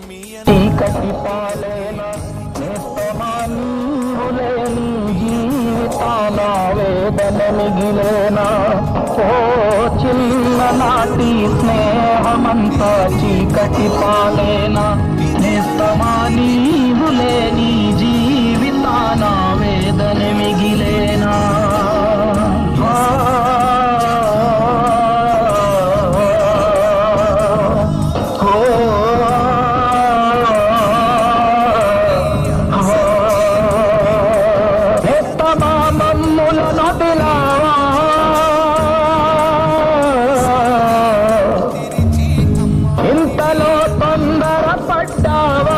చీకటి పాలైన నేస్తమానీవులేని జీవితాన వేదన మిగిలేనా ఓ చిన్ననాటి స్నేహమంతా చీకటి పాలైన నేస్తమానీవులేని జీవితాన వేదన మిగిలేనా ఇంతలో తొందర పడ్డావా